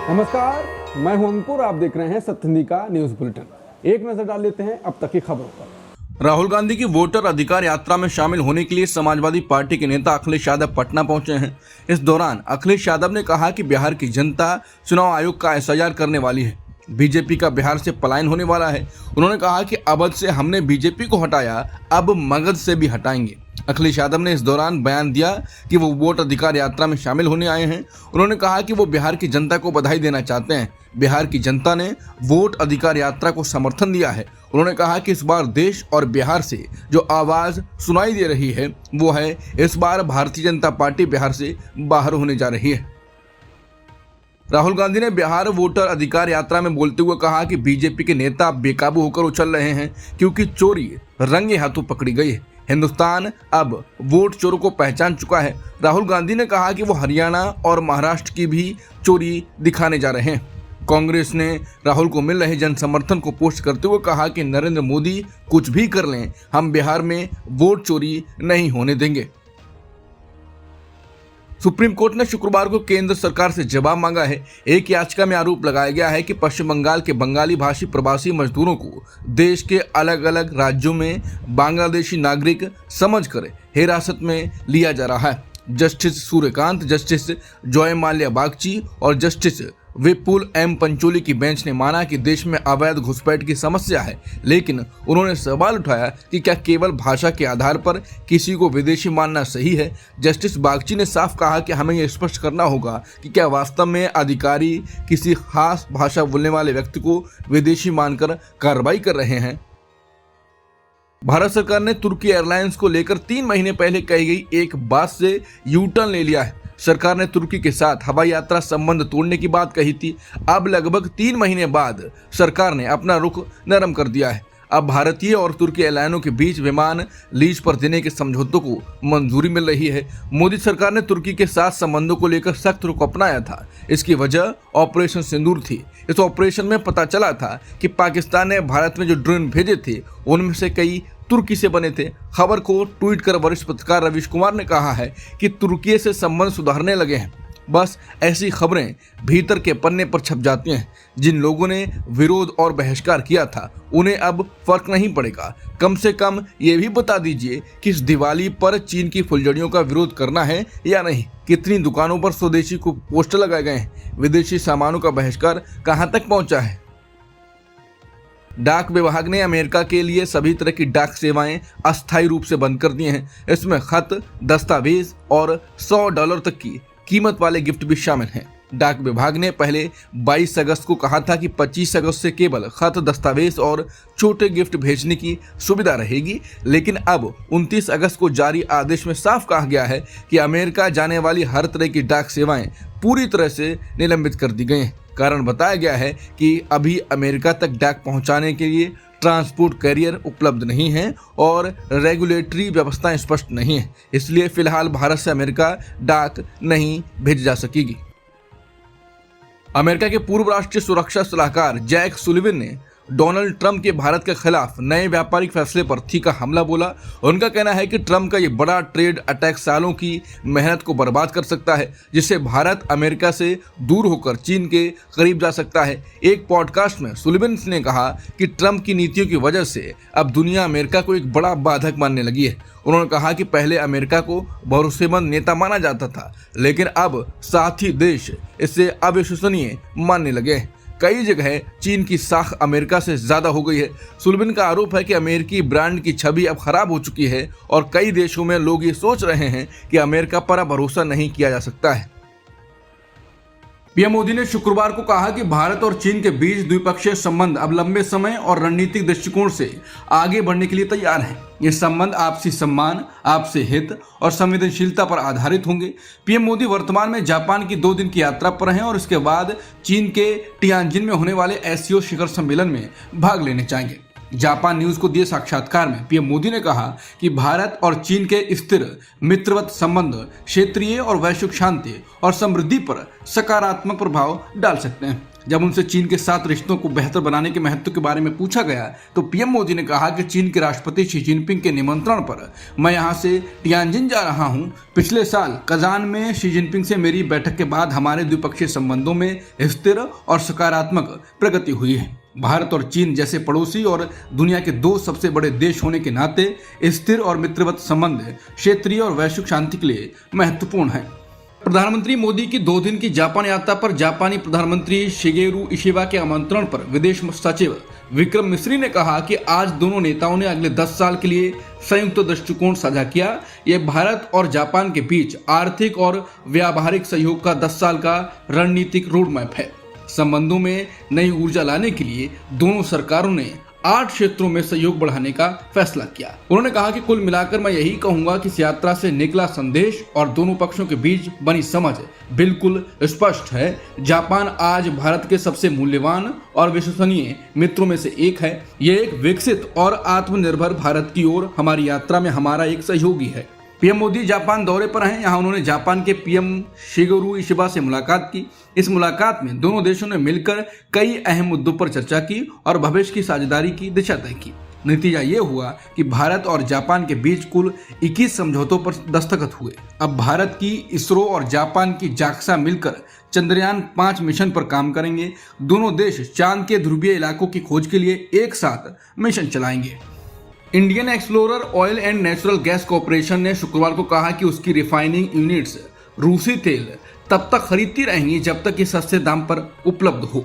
नमस्कार, मैं हूं अंकुर। आप देख रहे हैं सत्य हिंदी का न्यूज बुलेटिन। एक नजर डाल लेते हैं अब तक की खबरों पर। राहुल गांधी की वोटर अधिकार यात्रा में शामिल होने के लिए समाजवादी पार्टी के नेता अखिलेश यादव पटना पहुंचे हैं। इस दौरान अखिलेश यादव ने कहा कि बिहार की जनता चुनाव आयोग का एसआईआर करने वाली है। बीजेपी का बिहार से पलायन होने वाला है। उन्होंने कहा कि अवध से हमने बीजेपी को हटाया, अब मगध से भी हटाएंगे। अखिलेश यादव ने इस दौरान बयान दिया कि वो वोट अधिकार यात्रा में शामिल होने आए हैं। उन्होंने कहा कि वो बिहार की जनता को बधाई देना चाहते हैं। बिहार की जनता ने वोट अधिकार यात्रा को समर्थन दिया है। उन्होंने कहा कि इस बार देश और बिहार से जो आवाज सुनाई दे रही है वो है, इस बार भारतीय जनता पार्टी बिहार से बाहर होने जा रही है। राहुल गांधी ने बिहार वोटर अधिकार यात्रा में बोलते हुए कहा कि बीजेपी के नेता बेकाबू होकर उछल रहे हैं क्योंकि चोरी रंगे हाथों पकड़ी गई है। हिंदुस्तान अब वोट चोरों को पहचान चुका है। राहुल गांधी ने कहा कि वो हरियाणा और महाराष्ट्र की भी चोरी दिखाने जा रहे हैं। कांग्रेस ने राहुल को मिल रहे जन समर्थन को पोस्ट करते हुए कहा कि नरेंद्र मोदी कुछ भी कर लें, हम बिहार में वोट चोरी नहीं होने देंगे। सुप्रीम कोर्ट ने शुक्रवार को केंद्र सरकार से जवाब मांगा है। एक याचिका में आरोप लगाया गया है कि पश्चिम बंगाल के बंगाली भाषी प्रवासी मजदूरों को देश के अलग अलग राज्यों में बांग्लादेशी नागरिक समझकर हिरासत में लिया जा रहा है। Justice Suryakant, justice Joy Mallya Bagchi और जस्टिस विपुल एम पंचोली की बेंच ने माना कि देश में अवैध घुसपैठ की समस्या है, लेकिन उन्होंने सवाल उठाया कि क्या केवल भाषा के आधार पर किसी को विदेशी मानना सही है। जस्टिस बागची ने साफ कहा कि हमें यह स्पष्ट करना होगा कि क्या वास्तव में अधिकारी किसी खास भाषा बोलने वाले व्यक्ति को विदेशी मानकर कार्रवाई कर रहे हैं। भारत सरकार ने तुर्की एयरलाइंस को लेकर 3 महीने पहले कही गई एक बात से यू टर्न ले लिया है। सरकार ने तुर्की के साथ हवाई यात्रा संबंध तोड़ने की बात कही थी। अब लगभग 3 महीने बाद सरकार ने अपना रुख नरम कर दिया है। अब भारतीय और तुर्की एयरलाइनों के बीच विमान लीज पर देने के समझौतों को मंजूरी मिल रही है। मोदी सरकार ने तुर्की के साथ संबंधों को लेकर सख्त रुख अपनाया था। इसकी वजह ऑपरेशन सिंदूर थी। इस ऑपरेशन में पता चला था कि पाकिस्तान ने भारत में जो ड्रोन भेजे थे उनमें से कई तुर्की से बने थे। खबर को ट्वीट कर वरिष्ठ पत्रकार रवीश कुमार ने कहा है कि तुर्की से संबंध सुधारने लगे हैं। बस ऐसी खबरें भीतर के पन्ने पर छप जाती हैं। जिन लोगों ने विरोध और बहिष्कार किया था उन्हें अब फर्क नहीं पड़ेगा। कम से कम ये भी बता दीजिए कि इस दिवाली पर चीन की फुलझड़ियों का विरोध करना है या नहीं। कितनी दुकानों पर स्वदेशी को पोस्टर लगाए गए हैं। विदेशी सामानों का बहिष्कार कहां तक पहुंचा है। डाक विभाग ने अमेरिका के लिए सभी तरह की डाक सेवाएं अस्थायी रूप से बंद कर दी हैं। इसमें खत, दस्तावेज और $100 तक की कीमत वाले गिफ्ट भी शामिल हैं। डाक विभाग ने पहले 22 अगस्त को कहा था कि 25 अगस्त से केवल खत, दस्तावेज और छोटे गिफ्ट भेजने की सुविधा रहेगी, लेकिन अब 29 अगस्त को जारी आदेश में साफ कहा गया है कि अमेरिका जाने वाली हर तरह की डाक सेवाएं पूरी तरह से निलंबित कर दी गई हैं। कारण बताया गया है कि अभी अमेरिका तक डाक पहुंचाने के लिए ट्रांसपोर्ट कैरियर उपलब्ध नहीं है और रेगुलेटरी व्यवस्थाएं स्पष्ट नहीं है। इसलिए फिलहाल भारत से अमेरिका डाक नहीं भेजी जा सकेगी। अमेरिका के पूर्व राष्ट्रीय सुरक्षा सलाहकार जैक सुलिवन ने डोनाल्ड ट्रंप के भारत के खिलाफ नए व्यापारिक फैसले पर तीखा हमला बोला। उनका कहना है कि ट्रंप का ये बड़ा ट्रेड अटैक सालों की मेहनत को बर्बाद कर सकता है, जिससे भारत अमेरिका से दूर होकर चीन के करीब जा सकता है। एक पॉडकास्ट में सुलिवन ने कहा कि ट्रंप की नीतियों की वजह से अब दुनिया अमेरिका को एक बड़ा बाधक मानने लगी है। उन्होंने कहा कि पहले अमेरिका को भरोसेमंद नेता माना जाता था, लेकिन अब साथी देश इसे अविश्वसनीय मानने लगे हैं। कई जगह चीन की साख अमेरिका से ज्यादा हो गई है। सुलिवन का आरोप है कि अमेरिकी ब्रांड की छवि अब खराब हो चुकी है और कई देशों में लोग ये सोच रहे हैं कि अमेरिका पर अब भरोसा नहीं किया जा सकता है। पीएम मोदी ने शुक्रवार को कहा कि भारत और चीन के बीच द्विपक्षीय संबंध अब लंबे समय और रणनीतिक दृष्टिकोण से आगे बढ़ने के लिए तैयार हैं। ये संबंध आपसी सम्मान, आपसी हित और संवेदनशीलता पर आधारित होंगे। पीएम मोदी वर्तमान में जापान की 2 दिन की यात्रा पर हैं और इसके बाद चीन के टियानजिन में होने वाले एससीओ शिखर सम्मेलन में भाग लेने जाएंगे। जापान न्यूज को दिए साक्षात्कार में पीएम मोदी ने कहा कि भारत और चीन के स्थिर मित्रवत संबंध क्षेत्रीय और वैश्विक शांति और समृद्धि पर सकारात्मक प्रभाव डाल सकते हैं। जब उनसे चीन के साथ रिश्तों को बेहतर बनाने के महत्व के बारे में पूछा गया तो पीएम मोदी ने कहा कि चीन के राष्ट्रपति शी जिनपिंग के निमंत्रण पर मैं यहां से तियानजिन जा रहा हूं। पिछले साल कजान में शी जिनपिंग से मेरी बैठक के बाद हमारे द्विपक्षीय संबंधों में स्थिर और सकारात्मक प्रगति हुई है। भारत और चीन जैसे पड़ोसी और दुनिया के दो सबसे बड़े देश होने के नाते स्थिर और मित्रवत संबंध क्षेत्रीय और वैश्विक शांति के लिए महत्वपूर्ण है। प्रधानमंत्री मोदी की 2 दिन की जापान यात्रा पर जापानी प्रधानमंत्री शिगेरू इशिबा के आमंत्रण पर विदेश सचिव विक्रम मिस्री ने कहा कि आज दोनों नेताओं ने अगले 10 साल के लिए संयुक्त दृष्टिकोण साझा किया। यह भारत और जापान के बीच आर्थिक और व्यावहारिक सहयोग का 10 साल का रणनीतिक रोड मैप है। संबंधों में नई ऊर्जा लाने के लिए दोनों सरकारों ने 8 क्षेत्रों में सहयोग बढ़ाने का फैसला किया। उन्होंने कहा कि कुल मिलाकर मैं यही कहूंगा कि इस यात्रा से निकला संदेश और दोनों पक्षों के बीच बनी समझ बिल्कुल स्पष्ट है। जापान आज भारत के सबसे मूल्यवान और विश्वसनीय मित्रों में से एक है। यह एक विकसित और आत्मनिर्भर भारत की ओर हमारी यात्रा में हमारा एक सहयोगी है। पीएम मोदी जापान दौरे पर हैं। यहाँ उन्होंने जापान के पीएम शिगेरू इशिबा से मुलाकात की। इस मुलाकात में दोनों देशों ने मिलकर कई अहम मुद्दों पर चर्चा की और भविष्य की साझेदारी की दिशा तय की। नतीजा ये हुआ कि भारत और जापान के बीच कुल 21 समझौतों पर दस्तखत हुए। अब भारत की इसरो और जापान की जाक्सा मिलकर चंद्रयान 5 मिशन पर काम करेंगे। दोनों देश चांद के ध्रुवीय इलाकों की खोज के लिए एक साथ मिशन चलाएंगे। Indian explorer oil and natural gas corporation ने शुक्रवार को कहा कि उसकी रिफाइनिंग यूनिट्स रूसी तेल तब तक खरीदती रहेंगी जब तक कि सस्ते दाम पर उपलब्ध हो।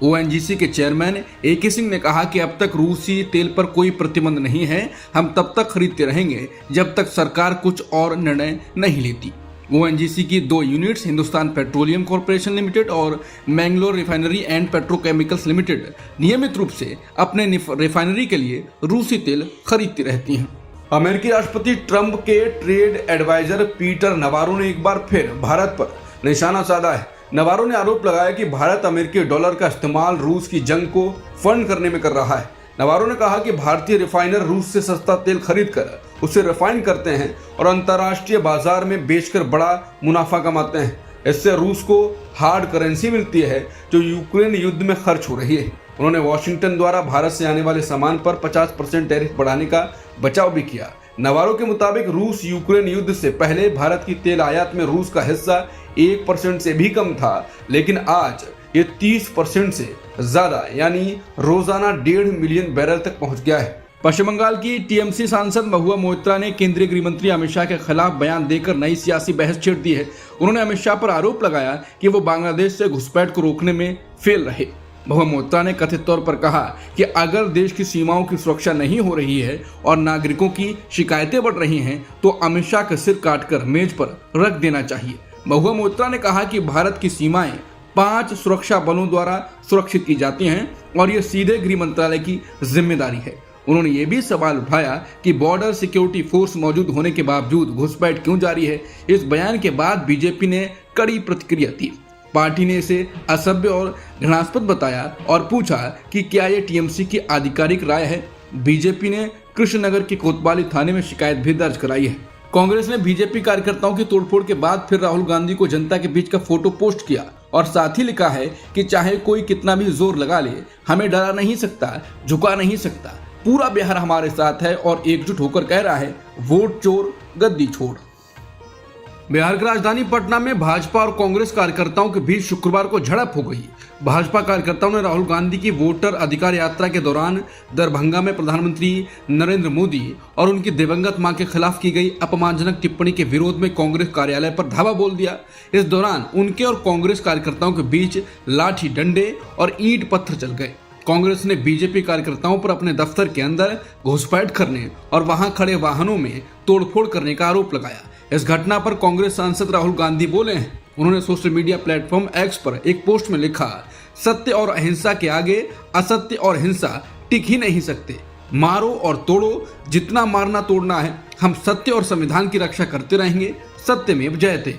ओएनजीसी के चेयरमैन एके सिंह ने कहा कि अब तक रूसी तेल पर कोई प्रतिबंध नहीं है। हम तब तक खरीदते रहेंगे जब तक सरकार कुछ और निर्णय नहीं लेती। ओएनजीसी की 2 units Hindustan petroleum corporation limited और Mangalore refinery and petrochemicals limited नियमित रूप से अपने रिफाइनरी के लिए रूसी तेल खरीदती रहती हैं। अमेरिकी राष्ट्रपति ट्रंप के ट्रेड एडवाइजर पीटर नवारो ने एक बार फिर भारत पर निशाना साधा है। नवारो ने आरोप लगाया कि भारत अमेरिकी डॉलर का इस्तेमाल रूस की जंग को फंड करने में कर रहा है। नवारो ने कहा कि भारतीय रिफाइनर रूस से सस्ता तेल खरीदकर उसे रिफाइन करते हैं और अंतर्राष्ट्रीय बाजार में बेचकर बड़ा मुनाफा कमाते हैं। इससे रूस को हार्ड करेंसी मिलती है जो यूक्रेन युद्ध में खर्च हो रही है। उन्होंने वॉशिंगटन द्वारा भारत से आने वाले सामान पर 50% टैरिफ बढ़ाने का बचाव भी किया। नवारो के मुताबिक रूस यूक्रेन युद्ध से पहले भारत की तेल आयात में रूस का हिस्सा 1% से भी कम था, लेकिन आज ये 30% से ज्यादा यानी रोजाना 1.5 मिलियन बैरल तक पहुंच गया है। पश्चिम बंगाल की टीएमसी सांसद महुआ मोइत्रा ने केंद्रीय गृह मंत्री अमित शाह के खिलाफ बयान देकर नई सियासी बहस छेड़ दी है। उन्होंने अमित शाह पर आरोप लगाया कि वो बांग्लादेश से घुसपैठ को रोकने में फेल रहे। महुआ मोइत्रा ने कथित तौर पर कहा कि अगर देश की सीमाओं की सुरक्षा नहीं हो रही है और नागरिकों की शिकायतें बढ़ रही हैं तो अमित शाह का सिर काटकर मेज पर रख देना चाहिए। महुआ मोइत्रा ने कहा कि भारत की सीमाएं 5 सुरक्षा बलों द्वारा सुरक्षित की जाती हैं और ये सीधे गृह मंत्रालय की जिम्मेदारी है। उन्होंने ये भी सवाल उठाया कि बॉर्डर सिक्योरिटी फोर्स मौजूद होने के बावजूद घुसपैठ क्यों जारी है। इस बयान के बाद बीजेपी ने कड़ी प्रतिक्रिया दी। पार्टी ने इसे असभ्य और घृणास्पद बताया और पूछा कि क्या ये टीएमसी की आधिकारिक राय है। बीजेपी ने कृष्णनगर के कोतवाली थाने में शिकायत भी दर्ज कराई है। कांग्रेस ने बीजेपी कार्यकर्ताओं की तोड़फोड़ के बाद फिर राहुल गांधी को जनता के बीच का फोटो पोस्ट किया और साथ ही लिखा है कि चाहे कोई कितना भी जोर लगा ले, हमें डरा नहीं सकता, झुका नहीं सकता। पूरा बिहार हमारे साथ है और एकजुट होकर कह रहा है, वोट चोर गद्दी छोड़। बिहार की राजधानी पटना में भाजपा और कांग्रेस कार्यकर्ताओं के बीच शुक्रवार को झड़प हो गई। भाजपा कार्यकर्ताओं ने राहुल गांधी की वोटर अधिकार यात्रा के दौरान दरभंगा में प्रधानमंत्री नरेंद्र मोदी और उनकी दिवंगत मां के खिलाफ की गई अपमानजनक टिप्पणी के विरोध में कांग्रेस कार्यालय पर धावा बोल दिया। इस दौरान उनके और कांग्रेस कार्यकर्ताओं के बीच लाठी डंडे और ईंट पत्थर चल गए। कांग्रेस ने बीजेपी कार्यकर्ताओं पर अपने दफ्तर के अंदर घुसपैठ करने और वहां खड़े वाहनों में तोड़फोड़ करने का आरोप लगाया। इस घटना पर कांग्रेस सांसद राहुल गांधी बोले हैं। उन्होंने सोशल मीडिया प्लेटफॉर्म एक्स पर एक पोस्ट में लिखा, सत्य और अहिंसा के आगे असत्य और हिंसा टिक ही नहीं सकते। मारो और तोड़ो, जितना मारना तोड़ना है, हम सत्य और संविधान की रक्षा करते रहेंगे। सत्यमेव जयते।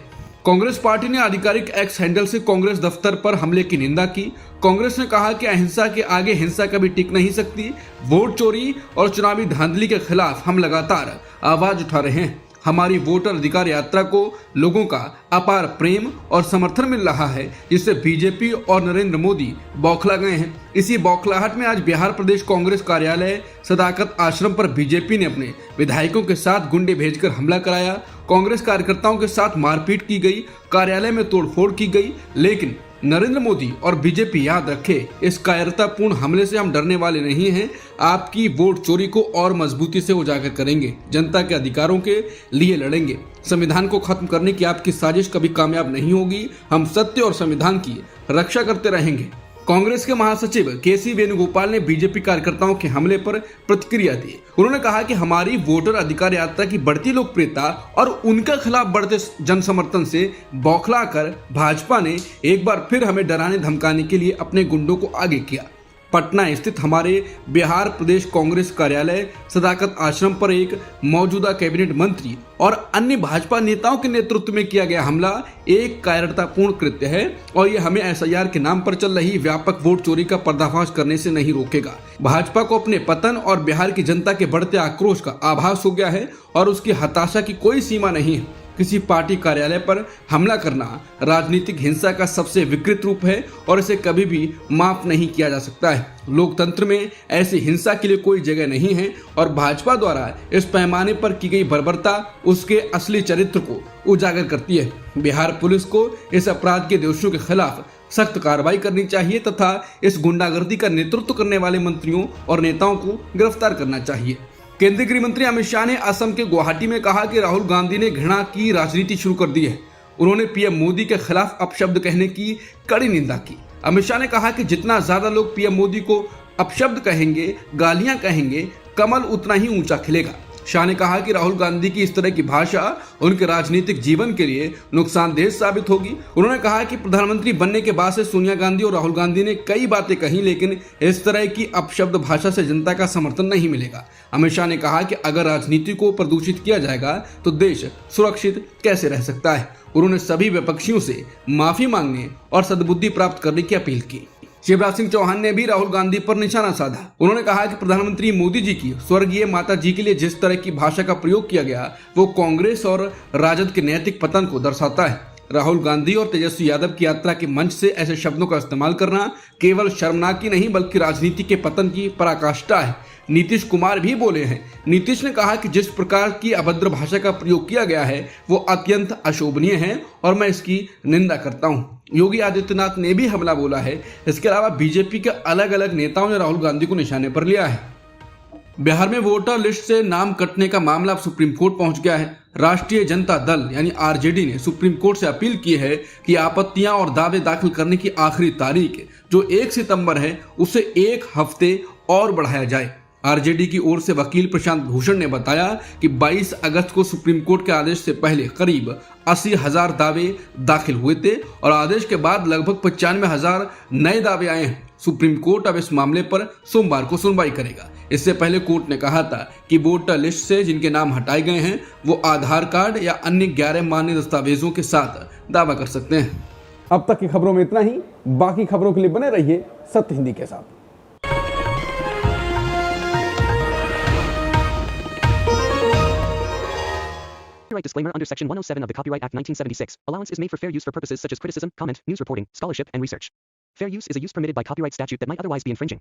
कांग्रेस पार्टी ने आधिकारिक एक्स हैंडल से कांग्रेस दफ्तर पर हमले की निंदा की। कांग्रेस ने कहा कि अहिंसा के आगे हिंसा कभी टिक नहीं सकती। वोट चोरी और चुनावी धांधली के खिलाफ हम लगातार आवाज उठा रहे हैं। हमारी वोटर अधिकार यात्रा को लोगों का अपार प्रेम और समर्थन मिल रहा है, जिससे बीजेपी और नरेंद्र मोदी बौखला गए हैं। इसी बौखलाहट में आज बिहार प्रदेश कांग्रेस कार्यालय सदाकत आश्रम पर बीजेपी ने अपने विधायकों के साथ गुंडे भेजकर हमला कराया। कांग्रेस कार्यकर्ताओं के साथ मारपीट की गई, कार्यालय में तोड़फोड़ की गई। लेकिन नरेंद्र मोदी और बीजेपी याद रखे, इस कायरतापूर्ण हमले से हम डरने वाले नहीं हैं। आपकी वोट चोरी को और मजबूती से उजागर करेंगे, जनता के अधिकारों के लिए लड़ेंगे। संविधान को खत्म करने की आपकी साजिश कभी कामयाब नहीं होगी। हम सत्य और संविधान की रक्षा करते रहेंगे। कांग्रेस के महासचिव केसी वेणुगोपाल ने बीजेपी कार्यकर्ताओं के हमले पर प्रतिक्रिया दी। उन्होंने कहा कि हमारी वोटर अधिकार यात्रा की बढ़ती लोकप्रियता और उनके खिलाफ बढ़ते जनसमर्थन से बौखला कर भाजपा ने एक बार फिर हमें डराने धमकाने के लिए अपने गुंडों को आगे किया। पटना स्थित हमारे बिहार प्रदेश कांग्रेस कार्यालय सदाकत आश्रम पर एक मौजूदा कैबिनेट मंत्री और अन्य भाजपा नेताओं के नेतृत्व में किया गया हमला एक कायरतापूर्ण कृत्य है और यह हमें एसआईआर के नाम पर चल रही व्यापक वोट चोरी का पर्दाफाश करने से नहीं रोकेगा। भाजपा को अपने पतन और बिहार की जनता के बढ़ते आक्रोश का आभास हो गया है और उसकी हताशा की कोई सीमा नहीं है। किसी पार्टी कार्यालय पर हमला करना राजनीतिक हिंसा का सबसे विकृत रूप है और इसे कभी भी माफ नहीं किया जा सकता है। लोकतंत्र में ऐसी हिंसा के लिए कोई जगह नहीं है और भाजपा द्वारा इस पैमाने पर की गई बर्बरता उसके असली चरित्र को उजागर करती है। बिहार पुलिस को इस अपराध के दोषियों के खिलाफ सख्त कार्रवाई करनी चाहिए तथा इस गुंडागर्दी का नेतृत्व करने वाले मंत्रियों और नेताओं को गिरफ्तार करना चाहिए। केंद्रीय गृह मंत्री अमित शाह ने असम के गुवाहाटी में कहा कि राहुल गांधी ने घृणा की राजनीति शुरू कर दी है। उन्होंने पीएम मोदी के खिलाफ अपशब्द कहने की कड़ी निंदा की। अमित शाह ने कहा कि जितना ज्यादा लोग पीएम मोदी को अपशब्द कहेंगे, गालियां कहेंगे, कमल उतना ही ऊंचा खिलेगा। शाह ने कहा कि राहुल गांधी की इस तरह की भाषा उनके राजनीतिक जीवन के लिए नुकसानदेह साबित होगी। उन्होंने कहा कि प्रधानमंत्री बनने के बाद से सोनिया गांधी और राहुल गांधी ने कई बातें कही, लेकिन इस तरह की अपशब्द भाषा से जनता का समर्थन नहीं मिलेगा। अमित शाह ने कहा कि अगर राजनीति को प्रदूषित किया जाएगा तो देश सुरक्षित कैसे रह सकता है। उन्होंने सभी विपक्षियों से माफी मांगने और सद्बुद्धि प्राप्त करने की अपील की। शिवराज सिंह चौहान ने भी राहुल गांधी पर निशाना साधा। उन्होंने कहा कि प्रधानमंत्री मोदी जी की स्वर्गीय माता जी के लिए जिस तरह की भाषा का प्रयोग किया गया वो कांग्रेस और राजद के नैतिक पतन को दर्शाता है। राहुल गांधी और तेजस्वी यादव की यात्रा के मंच से ऐसे शब्दों का इस्तेमाल करना केवल शर्मनाक ही नहीं बल्कि राजनीति के पतन की पराकाष्ठा है। नीतीश कुमार भी बोले हैं। नीतीश ने कहा कि जिस प्रकार की अभद्र भाषा का प्रयोग किया गया है वो अत्यंत अशोभनीय है और मैं इसकी निंदा करता हूं। योगी आदित्यनाथ ने भी हमला बोला है। इसके अलावा बीजेपी के अलग अलग नेताओं ने राहुल गांधी को निशाने पर लिया है। बिहार में वोटर लिस्ट से नाम कटने का मामला अब सुप्रीम कोर्ट पहुंच गया है। राष्ट्रीय जनता दल यानी आरजेडी ने सुप्रीम कोर्ट से अपील की है कि आपत्तियां और दावे दाखिल करने की आखिरी तारीख जो 1 सितंबर है उसे 1 हफ्ते और बढ़ाया जाए। आरजेडी की ओर से वकील प्रशांत भूषण ने बताया कि 22 अगस्त को सुप्रीम कोर्ट के आदेश से पहले करीब 80,000 दावे दाखिल हुए थे और आदेश के बाद लगभग 95,000 नए दावे आए हैं। सुप्रीम कोर्ट अब इस मामले पर सोमवार को सुनवाई करेगा। इससे पहले कोर्ट ने कहा था कि वोटर लिस्ट से जिनके नाम हटाए गए हैं वो आधार कार्ड या अन्य 11 मान्य दस्तावेजों के साथ दावा कर सकते हैं। अब तक की खबरों में इतना ही। बाकी खबरों के लिए बने रहिए सत्य हिंदी के साथ। Copyright disclaimer under Section 107 of the Copyright Act 1976. Allowance is made for fair use for purposes such as criticism, comment, news reporting, scholarship, and research. Fair use is a use permitted by copyright statute that might otherwise be infringing.